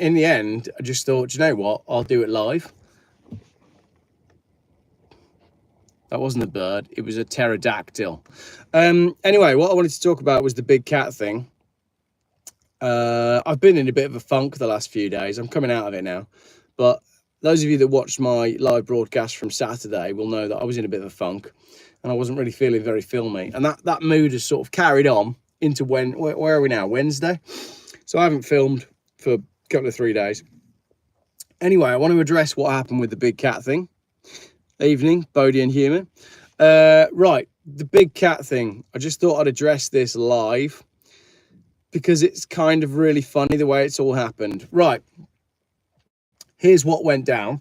in the end, I just thought, do you know what? I'll do it live. That wasn't a bird. It was a pterodactyl. Anyway, what I wanted to talk about was the big cat thing. I've been in a bit of a funk the last few days. I'm coming out of it now. But those of you that watched my live broadcast from Saturday will know that I was in a bit of a funk and I wasn't really feeling very filmy. And that mood has sort of carried on into where are we now? Wednesday. So I haven't filmed for a couple of 3 days. Anyway, I want to address what happened with the big cat thing. Evening, Bodie and Human. Right, the big cat thing. I just thought I'd address this live because it's kind of really funny the way it's all happened. Right, here's what went down.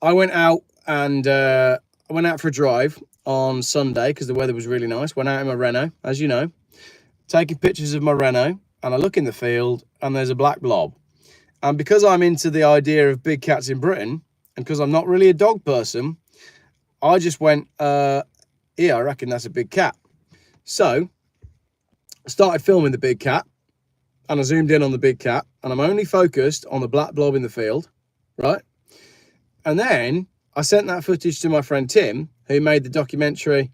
I went out and I went out for a drive on Sunday because the weather was really nice. Went out in my Renault, as you know, taking pictures of my Renault, and I look in the field and there's a black blob. And because I'm into the idea of big cats in Britain, and because I'm not really a dog person, I just went, yeah, I reckon that's a big cat. So I started filming the big cat, and I zoomed in on the big cat, and I'm only focused on the black blob in the field, right? And then I sent that footage to my friend Tim, who made the documentary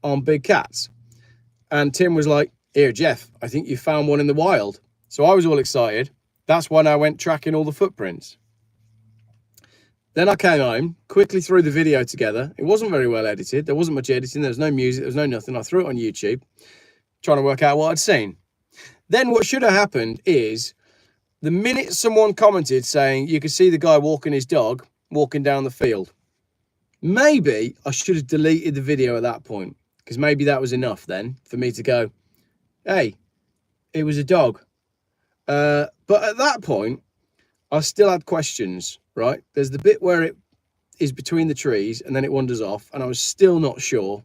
on big cats. And Tim was like, here, Geoff, I think you found one in the wild. So I was all excited. That's when I went tracking all the footprints. Then I came home, quickly threw the video together. It wasn't very well edited. There wasn't much editing. There was no music. There was no nothing. I threw it on YouTube, trying to work out what I'd seen. Then what should have happened is the minute someone commented saying you could see the guy walking his dog, walking down the field, maybe I should have deleted the video at that point, because maybe that was enough then for me to go, hey, it was a dog. But at that point, I still had questions, right? There's the bit where it is between the trees and then it wanders off, and I was still not sure.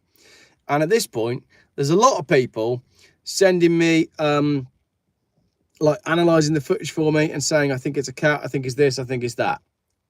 And at this point, there's a lot of people sending me, like analysing the footage for me and saying, I think it's a cat, I think it's this, I think it's that,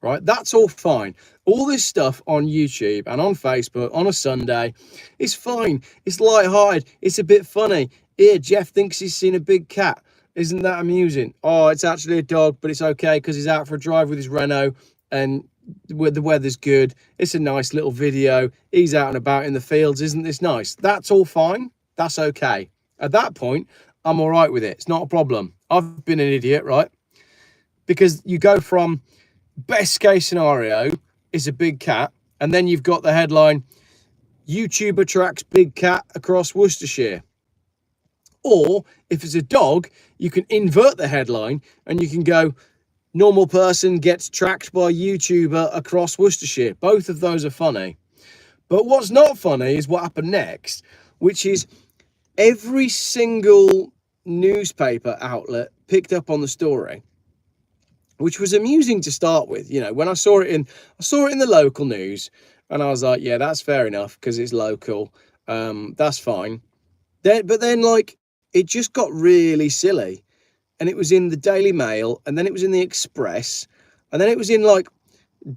right? That's all fine. All this stuff on YouTube and on Facebook on a Sunday is fine. It's light-hearted. It's a bit funny. Here, Geoff thinks he's seen a big cat. Isn't that amusing? Oh, it's actually a dog, but it's okay because he's out for a drive with his Renault and the weather's good. It's a nice little video. He's out and about in the fields. Isn't this nice? That's all fine. That's okay. At that point, I'm all right with it. It's not a problem. I've been an idiot, right? Because you go from best case scenario is a big cat, and then you've got the headline, YouTuber tracks big cat across Worcestershire. Or if it's a dog, you can invert the headline and you can go, normal person gets tracked by YouTuber across Worcestershire. Both of those are funny. But what's not funny is what happened next, which is every single newspaper outlet picked up on the story, which was amusing to start with. You know, when I saw it in the local news, and I was like, yeah, that's fair enough because it's local. That's fine. But then like, it just got really silly, and it was in the Daily Mail, and then it was in the Express, and then it was in like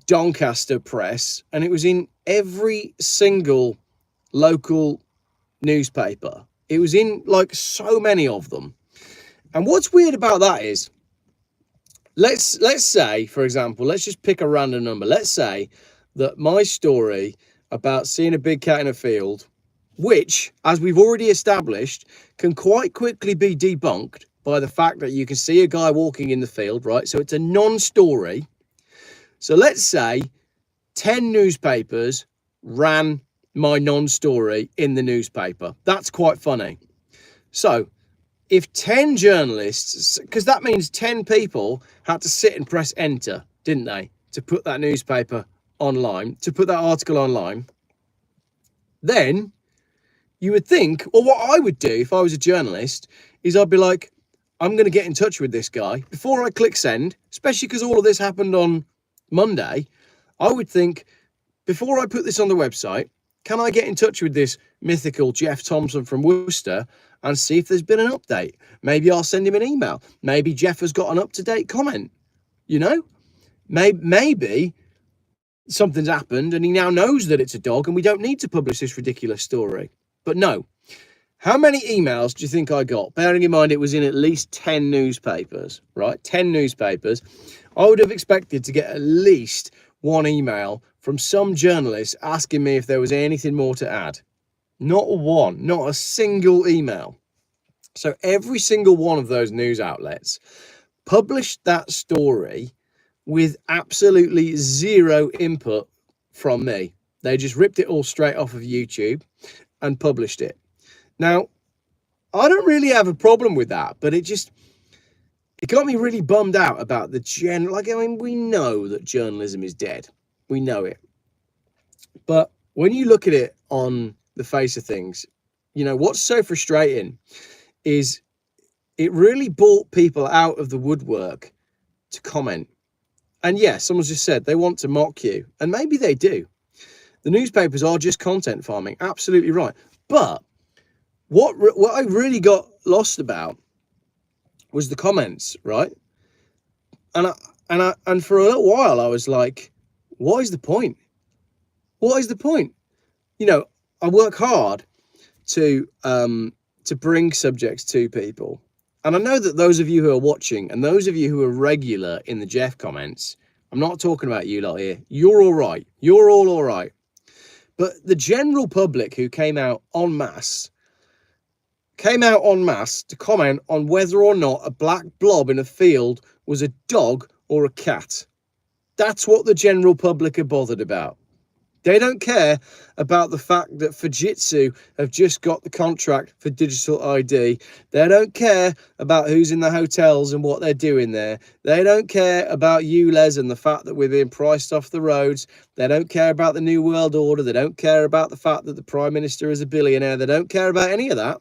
Doncaster Press, and it was in every single local newspaper. It was in like so many of them. And what's weird about that is, let's say, for example, let's just pick a random number. Let's say that my story about seeing a big cat in a field, which, as we've already established, can quite quickly be debunked by the fact that you can see a guy walking in the field, right? So it's a non-story. So let's say 10 newspapers ran my non-story in the newspaper. That's quite funny. So if 10 journalists, because that means 10 people had to sit and press enter, didn't they, to put that newspaper online, to put that article online, then you would think, or what I would do if I was a journalist is I'd be like, I'm going to get in touch with this guy before I click send, especially because all of this happened on Monday. I would think, before I put this on the website, can I get in touch with this mythical Geoff Thompson from Worcester and see if there's been an update? Maybe I'll send him an email. Maybe Geoff has got an up-to-date comment. You know, maybe something's happened and he now knows that it's a dog and we don't need to publish this ridiculous story. But no, How many emails do you think I got? Bearing in mind it was in at least 10 newspapers, right? 10 newspapers. I would have expected to get at least one email from some journalist asking me if there was anything more to add. Not one, not a single email. So every single one of those news outlets published that story with absolutely zero input from me. They just ripped it all straight off of YouTube and published it. Now, I don't really have a problem with that, but it got me really bummed out about the like, I mean, we know that journalism is dead. We know it. But when you look at it on the face of things, you know, what's so frustrating is it really brought people out of the woodwork to comment. And yeah, someone's just said they want to mock you, and maybe they do. The newspapers are just content farming, absolutely right. But what I really got lost about was the comments, right? And for a little while I was like, what is the point? What is the point? You know, I work hard to bring subjects to people. And I know that those of you who are watching and those of you who are regular in the Geoff comments, I'm not talking about you lot here. You're all right. You're all right. But the general public who came out en masse to comment on whether or not a black blob in a field was a dog or a cat. That's what the general public are bothered about. They don't care about the fact that Fujitsu have just got the contract for digital ID. They don't care about who's in the hotels and what they're doing there. They don't care about ULEZ and the fact that we're being priced off the roads. They don't care about the New World Order. They don't care about the fact that the Prime Minister is a billionaire. They don't care about any of that.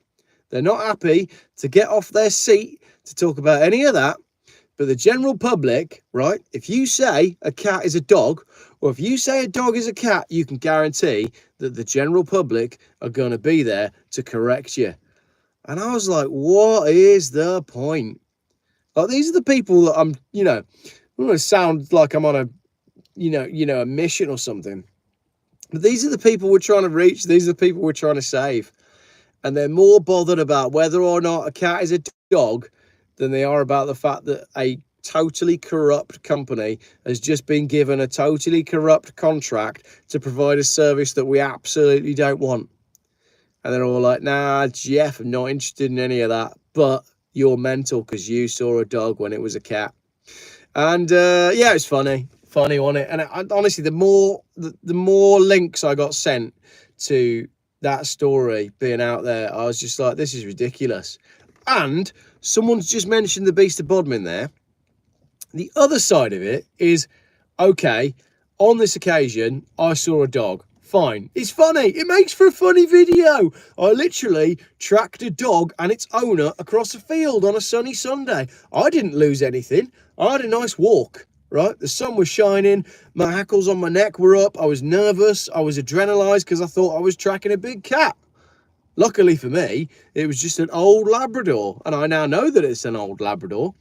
They're not happy to get off their seat to talk about any of that. But the general public, right, if you say a cat is a dog, or if you say a dog is a cat, you can guarantee that the general public are going to be there to correct you. And I was like, what is the point? Like, these are the people that I'm, you know, I'm going to sound like I'm on a, a mission or something. But these are the people we're trying to reach. These are the people we're trying to save. And they're more bothered about whether or not a cat is a dog than they are about the fact that a totally corrupt company has just been given a totally corrupt contract to provide a service that we absolutely don't want. And they're all like, nah, Geoff, I'm not interested in any of that. But you're mental because you saw a dog when it was a cat. And yeah, it's funny, wasn't it? And honestly, the more links I got sent to that story being out there, I was just like, this is ridiculous. And someone's just mentioned the Beast of Bodmin there. The other side of it is, okay, on this occasion, I saw a dog. Fine. It's funny. It makes for a funny video. I literally tracked a dog and its owner across a field on a sunny Sunday. I didn't lose anything. I had a nice walk, right? The sun was shining. My hackles on my neck were up. I was nervous. I was adrenalized because I thought I was tracking a big cat. Luckily for me, it was just an old Labrador. And I now know that it's an old Labrador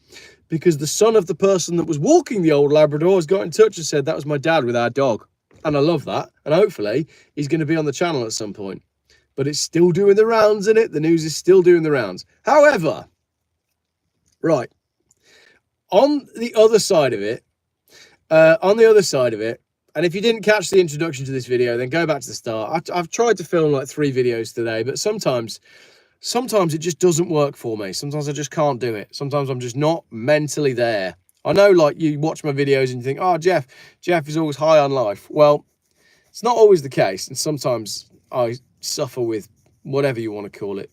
because the son of the person that was walking the old Labrador has got in touch and said that was my dad with our dog. And I love that. And hopefully he's going to be on the channel at some point. But it's still doing the rounds, isn't it? The news is still doing the rounds. However, right, on the other side of it, and if you didn't catch the introduction to this video, then go back to the start. I've tried to film like 3 videos today, but sometimes it just doesn't work for me. Sometimes I just can't do it. Sometimes I'm just not mentally there. I know, like, you watch my videos and you think, oh, Geoff is always high on life. Well, it's not always the case. And sometimes I suffer with whatever you want to call it.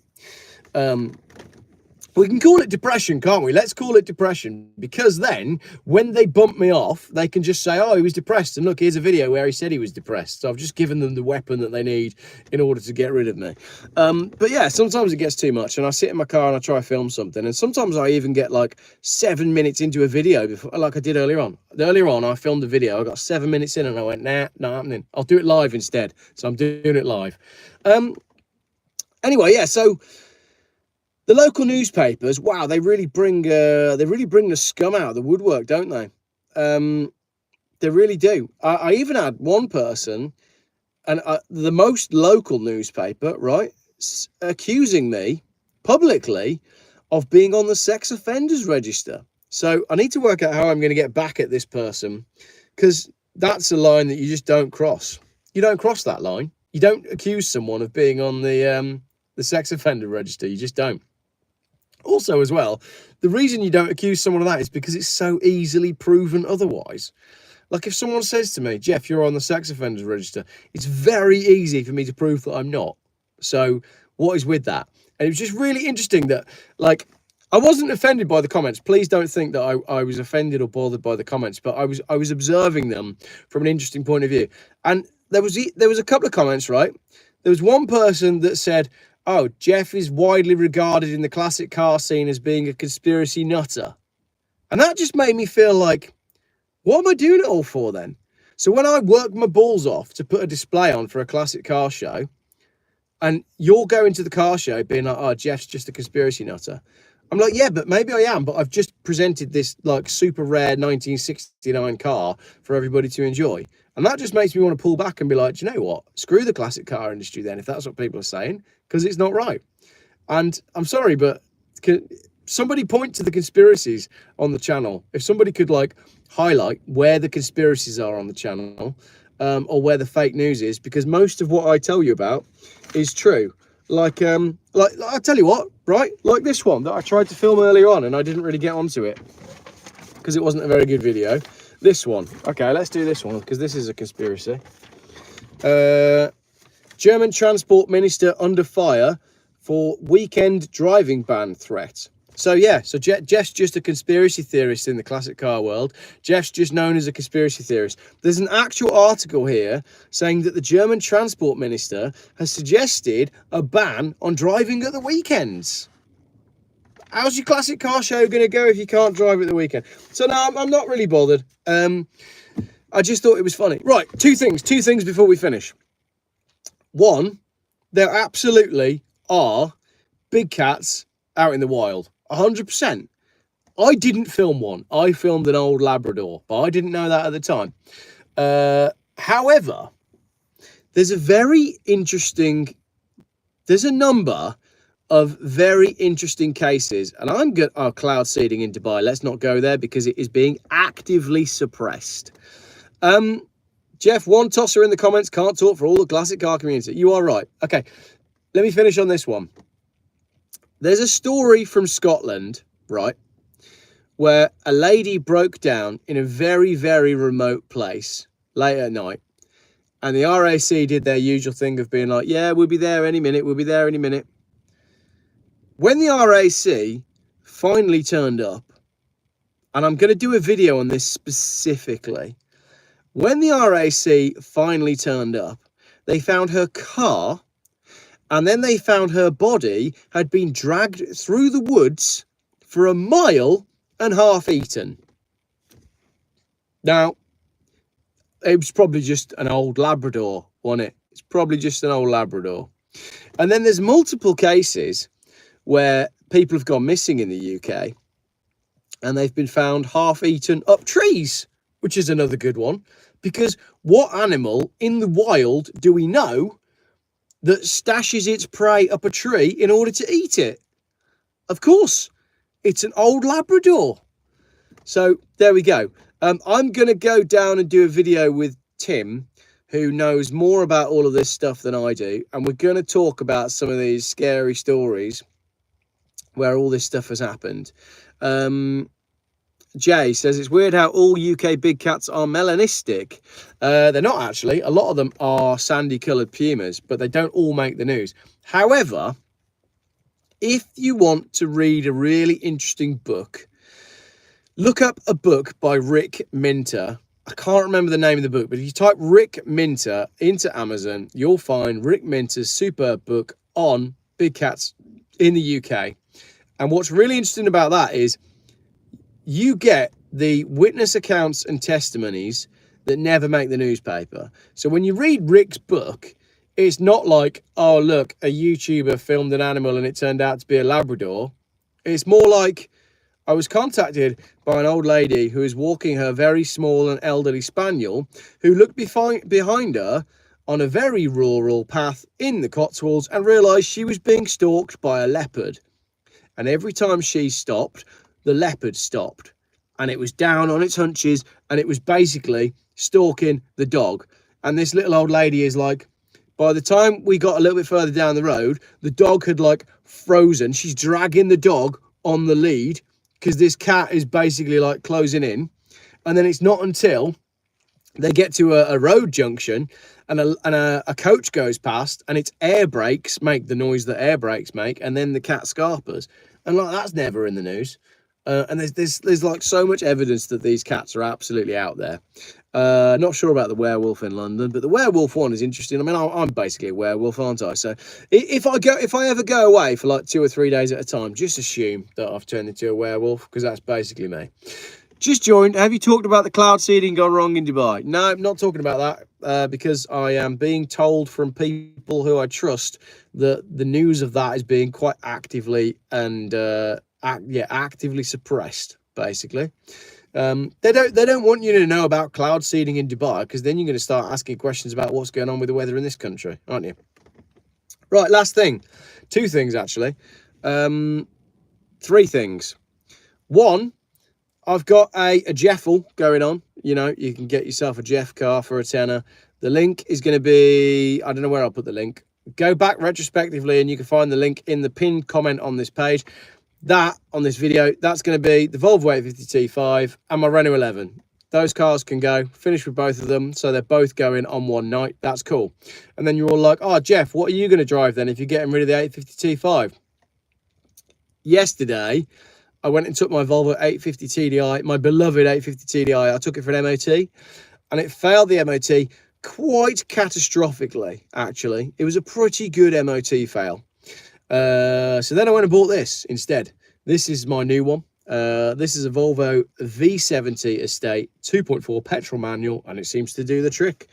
We can call it depression, can't we? Let's call it depression, because then when they bump me off, they can just say, oh, he was depressed. And look, here's a video where he said he was depressed. So I've just given them the weapon that they need in order to get rid of me. But yeah, sometimes it gets too much and I sit in my car and I try to film something. And sometimes I even get like 7 minutes into a video before, like I did earlier on. Earlier on, I filmed a video. I got 7 minutes in and I went, nah, not happening. I'll do it live instead. So I'm doing it live. Anyway, yeah, so the local newspapers, wow, they really bring the scum out of the woodwork, don't they? They really do. I even had one person, and the most local newspaper, right? accusing me publicly of being on the sex offenders register. So I need to work out how I'm going to get back at this person, because that's a line that you just don't cross. You don't cross that line. You don't accuse someone of being on the sex offender register. You just don't. Also, as well, the reason you don't accuse someone of that is because it's so easily proven otherwise. Like if someone says to me, Geoff, you're on the sex offenders register, it's very easy for me to prove that I'm not. So what is with that? And it was just really interesting that, like, I wasn't offended by the comments. Please don't think that I was offended or bothered by the comments, but I was observing them from an interesting point of view. And there was a couple of comments, right? There was one person that said, oh, Geoff is widely regarded in the classic car scene as being a conspiracy nutter. And that just made me feel like, what am I doing it all for then? So when I worked my balls off to put a display on for a classic car show, and you're going to the car show being like, oh, Geoff's just a conspiracy nutter. I'm like, yeah, but maybe I am, but I've just presented this like super rare 1969 car for everybody to enjoy. And that just makes me want to pull back and be like, do you know what? Screw the classic car industry then, if that's what people are saying, because it's not right. And I'm sorry, but somebody point to the conspiracies on the channel. If somebody could like highlight where the conspiracies are on the channel, or where the fake news is, because most of what I tell you about is true. Like I'll tell you what, right? Like this one that I tried to film earlier on and I didn't really get onto it because it wasn't a very good video. This one. Okay, let's do this one because this is a conspiracy. German transport minister under fire for weekend driving ban threat. So yeah, so Geoff's just a conspiracy theorist in the classic car world. Geoff's just known as a conspiracy theorist. There's an actual article here saying that the German transport minister has suggested a ban on driving at the weekends. How's your classic car show going to go if you can't drive at the weekend? So no, I'm not really bothered. I just thought it was funny. Right, two things before we finish. One, there absolutely are big cats out in the wild. 100%. I didn't film one. I filmed an old Labrador, but I didn't know that at the time. However, there's a number of very interesting cases, and I'm good. Oh, cloud seeding in Dubai. Let's not go there because it is being actively suppressed. Geoff, one tosser in the comments, can't talk for all the classic car community. You are right. Okay, let me finish on this one. There's a story from Scotland, right, where a lady broke down in a very, very remote place late at night. And the RAC did their usual thing of being like, yeah, we'll be there any minute. We'll be there any minute. When the RAC finally turned up, and I'm going to do a video on this specifically. When the RAC finally turned up, they found her car. And then they found her body had been dragged through the woods for 1.5 miles eaten. Now, it was probably just an old Labrador, wasn't it? It's probably just an old Labrador. And then there's multiple cases where people have gone missing in the UK and they've been found half eaten up trees, which is another good one. Because what animal in the wild do we know that stashes its prey up a tree in order to eat it? Of course, it's an old Labrador. So there we go. I'm going to go down and do a video with Tim, who knows more about all of this stuff than I do. And we're going to talk about some of these scary stories where all this stuff has happened. Jay says, it's weird how all UK big cats are melanistic. They're not actually. A lot of them are sandy coloured pumas, but they don't all make the news. However, if you want to read a really interesting book, look up a book by Rick Minter. I can't remember the name of the book, but if you type Rick Minter into Amazon, you'll find Rick Minter's superb book on big cats in the UK. And what's really interesting about that is you get the witness accounts and testimonies that never make the newspaper. So when you read Rick's book, it's not like, oh, look, a YouTuber filmed an animal and it turned out to be a Labrador. It's more like, I was contacted by an old lady who is walking her very small and elderly spaniel who looked behind her on a very rural path in the Cotswolds and realised she was being stalked by a leopard. And every time she stopped, the leopard stopped. And it was down on its hunches and it was basically stalking the dog. And this little old lady is like, by the time we got a little bit further down the road, the dog had like frozen. She's dragging the dog on the lead because this cat is basically like closing in. And then it's not until they get to a road junction and a coach goes past and its air brakes make the noise that air brakes make, and then the cat scarpers. And like, that's never in the news. And there's like so much evidence that these cats are absolutely out there. Not sure about the werewolf in London, but the werewolf one is interesting. I mean, I'm basically a werewolf, aren't I? So if I ever go away for like 2 or 3 days at a time, just assume that I've turned into a werewolf, because that's basically me. Just joined. Have you talked about the cloud seeding gone wrong in Dubai? No, I'm not talking about that because I am being told from people who I trust that the news of that is being quite actively and actively suppressed. Basically, they don't want you to know about cloud seeding in Dubai, because then you're going to start asking questions about what's going on with the weather in this country, aren't you? Right, last thing, 2 things actually, 3 things. One, I've got a Geoffle going on. You know, you can get yourself a Geoff car for a tenner. The link is going to be, I don't know where I'll put the link. Go back retrospectively and you can find the link in the pinned comment on this page. That, on this video, that's going to be the Volvo 850 T5 and my Renault 11. Those cars can go. Finish with both of them. So they're both going on one night. That's cool. And then you're all like, oh, Geoff, what are you going to drive then if you're getting rid of the 850 T5? Yesterday, I went and took my Volvo 850 TDI, my beloved 850 TDI. I took it for an MOT and it failed the MOT quite catastrophically, actually. It was a pretty good MOT fail. So then I went and bought this instead. This is my new one. This is a Volvo V70 Estate 2.4 petrol manual, and it seems to do the trick.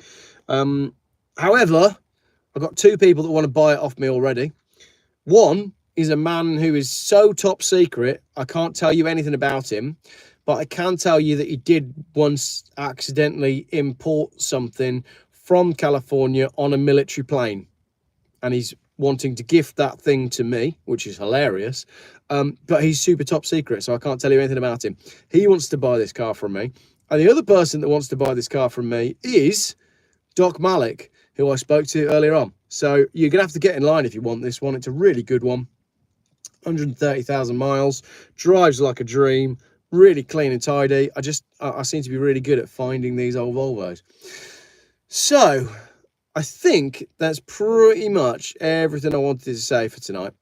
However, I've got 2 people that want to buy it off me already. One is a man who is so top secret, I can't tell you anything about him, but I can tell you that he did once accidentally import something from California on a military plane. And he's wanting to gift that thing to me, which is hilarious. But he's super top secret, so I can't tell you anything about him. He wants to buy this car from me. And the other person that wants to buy this car from me is Doc Malik, who I spoke to earlier on. So you're going to have to get in line if you want this one. It's a really good one. 130,000 miles, drives like a dream, really clean and tidy. I seem to be really good at finding these old Volvos. So I think that's pretty much everything I wanted to say for tonight.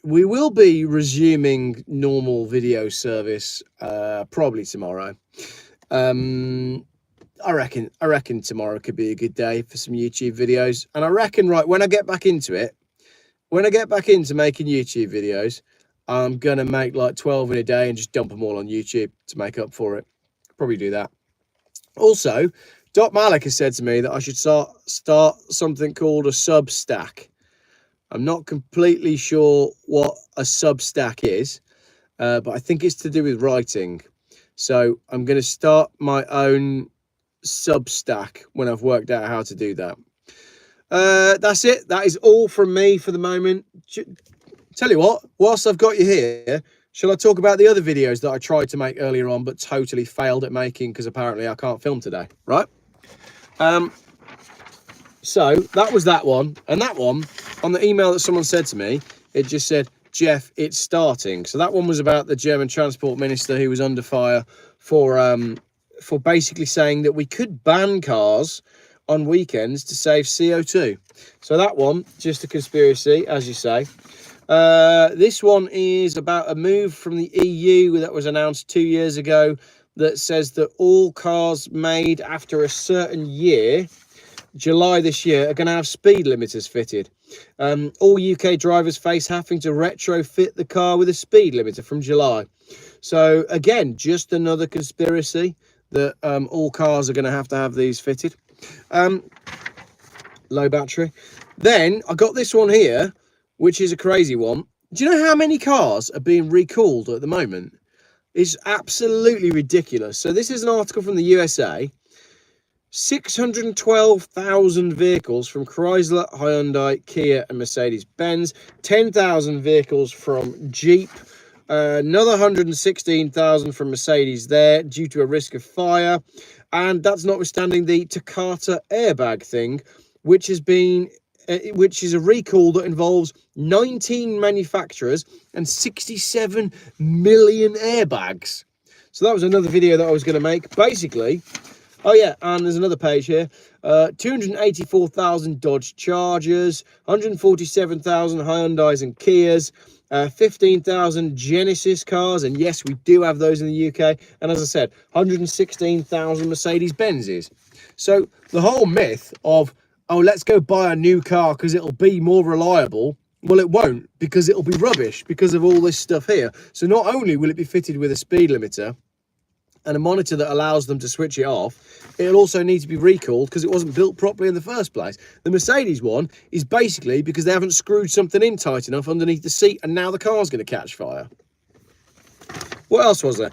We will be resuming normal video service probably tomorrow. I reckon tomorrow could be a good day for some YouTube videos. And I reckon, right, when I get back into it, when I get back into making YouTube videos, I'm going to make like 12 in a day and just dump them all on YouTube to make up for it. Probably do that. Also, Doc Malik has said to me that I should start something called a Substack. I'm not completely sure what a Substack is, but I think it's to do with writing. So I'm going to start my own Substack when I've worked out how to do that. That's it. That is all from me for the moment. Tell you what, whilst I've got you here, shall I talk about the other videos that I tried to make earlier on but totally failed at making because apparently I can't film today, right? So that was that one. And that one, on the email that someone said to me, it just said, Geoff, it's starting. So that one was about the German transport minister who was under fire for basically saying that we could ban cars on weekends to save CO2. So that one, just a conspiracy, as you say. This one is about a move from the EU that was announced 2 years ago that says that all cars made after a certain year, July this year, are going to have speed limiters fitted. All UK drivers face having to retrofit the car with a speed limiter from July. So again, just another conspiracy that all cars are going to have these fitted. Low battery. Then I got this one here, which is a crazy one. Do you know how many cars are being recalled at the moment? It's absolutely ridiculous. So this is an article from the USA. 612,000 vehicles from Chrysler, Hyundai, Kia and Mercedes-Benz. 10,000 vehicles from Jeep. Another 116,000 from Mercedes there due to a risk of fire. And that's notwithstanding the Takata airbag thing, which is a recall that involves 19 manufacturers and 67 million airbags. So that was another video that I was going to make. Basically, oh yeah, and there's another page here. 284,000 Dodge Chargers, 147,000 Hyundais and Kias, 15,000 Genesis cars, and yes, we do have those in the UK. And as I said, 116,000 Mercedes-Benzes. So the whole myth of, oh, let's go buy a new car because it'll be more reliable. Well, it won't, because it'll be rubbish because of all this stuff here. So not only will it be fitted with a speed limiter and a monitor that allows them to switch it off, it'll also need to be recalled because it wasn't built properly in the first place. The Mercedes one is basically because they haven't screwed something in tight enough underneath the seat, and now the car's going to catch fire. What else was there?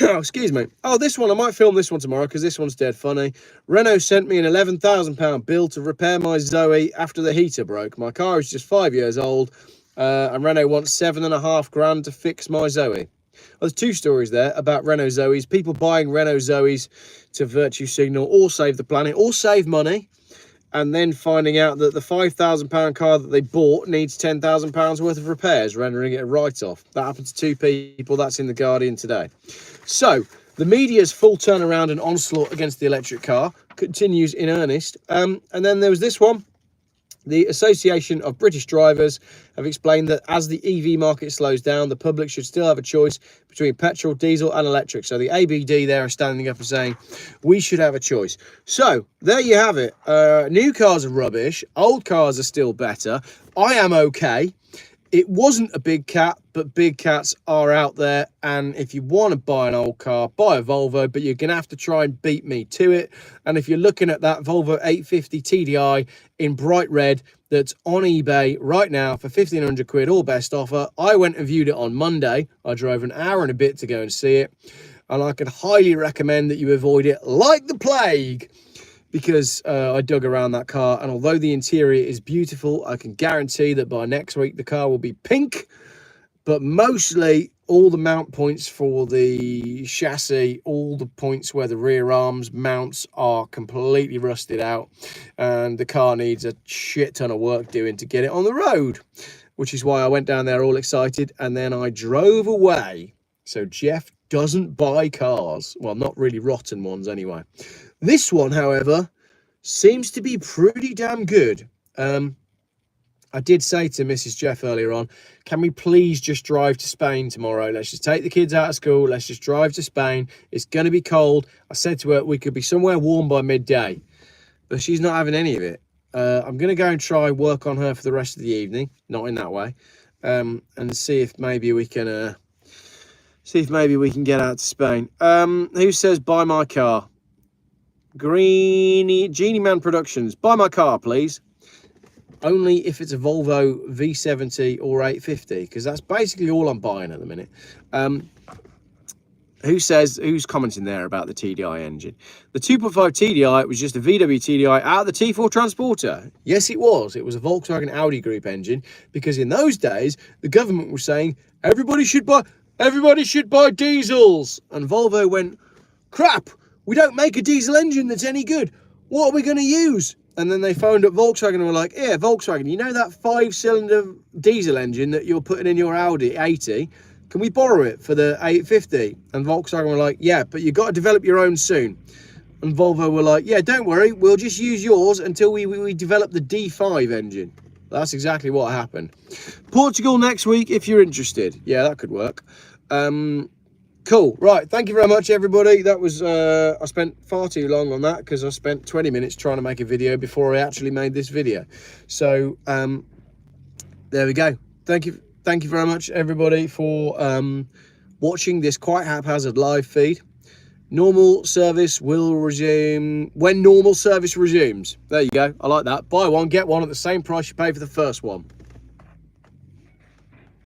Oh, excuse me. Oh, this one, I might film this one tomorrow because this one's dead funny. Renault sent me an £11,000 bill to repair my Zoe after the heater broke. My car is just 5 years old, and Renault wants £7,500 to fix my Zoe. Well, there's two stories there about Renault Zoes. People buying Renault Zoes to virtue signal or save the planet or save money, and then finding out that the £5,000 car that they bought needs £10,000 worth of repairs, rendering it a write-off. That happened to two people. That's in The Guardian today. So the media's full turnaround and onslaught against the electric car continues in earnest. And then there was this one. The Association of British Drivers have explained that as the EV market slows down, the public should still have a choice between petrol, diesel and electric. So the ABD there are standing up and saying we should have a choice. So there you have it. New cars are rubbish. Old cars are still better. I am okay. It wasn't a big cat, but big cats are out there. And if you want to buy an old car, buy a Volvo, but you're going to have to try and beat me to it. And if you're looking at that Volvo 850 TDI in bright red that's on eBay right now for 1,500 quid, all best offer. I went and viewed it on Monday. I drove an hour and a bit to go and see it. And I could highly recommend that you avoid it like the plague, because I dug around that car, and although the interior is beautiful, I can guarantee that by next week the car will be pink. But mostly all the mount points for the chassis, all the points where the rear arms mounts are completely rusted out, and the car needs a shit ton of work doing to get it on the road, which is why I went down there all excited and then I drove away. So Geoff doesn't buy cars. Well, not really rotten ones anyway. This one, however, seems to be pretty damn good. I did say to Mrs. Geoff earlier on, can we please just drive to Spain tomorrow? Let's just take the kids out of school. Let's just drive to Spain. It's going to be cold. I said to her, we could be somewhere warm by midday. But she's not having any of it. I'm going to go and try work on her for the rest of the evening. Not in that way. And see if maybe we can... get out to Spain. Who says buy my car? Genie Man Productions. Buy my car, please. Only if it's a Volvo V70 or 850, because that's basically all I'm buying at the minute. Who's commenting there about the TDI engine? The 2.5 TDI was just a VW TDI out of the T4 Transporter. Yes, it was. It was a Volkswagen Audi Group engine, because in those days, the government was saying everybody should buy diesels. And Volvo went, crap, we don't make a diesel engine that's any good. What are we going to use? And then they phoned up Volkswagen and were like, yeah, Volkswagen, you know that 5-cylinder diesel engine that you're putting in your Audi 80? Can we borrow it for the 850? And Volkswagen were like, yeah, but you've got to develop your own soon. And Volvo were like, yeah, don't worry, we'll just use yours until we develop the D5 engine. That's exactly what happened. Portugal next week, if you're interested. Yeah, that could work. Cool. Right. Thank you very much, everybody. That was, I spent far too long on that because I spent 20 minutes trying to make a video before I actually made this video. So, there we go. Thank you very much, everybody, for watching this quite haphazard live feed. Normal service will resume when normal service resumes. There you go. I like that. Buy one, get one at the same price you pay for the first one.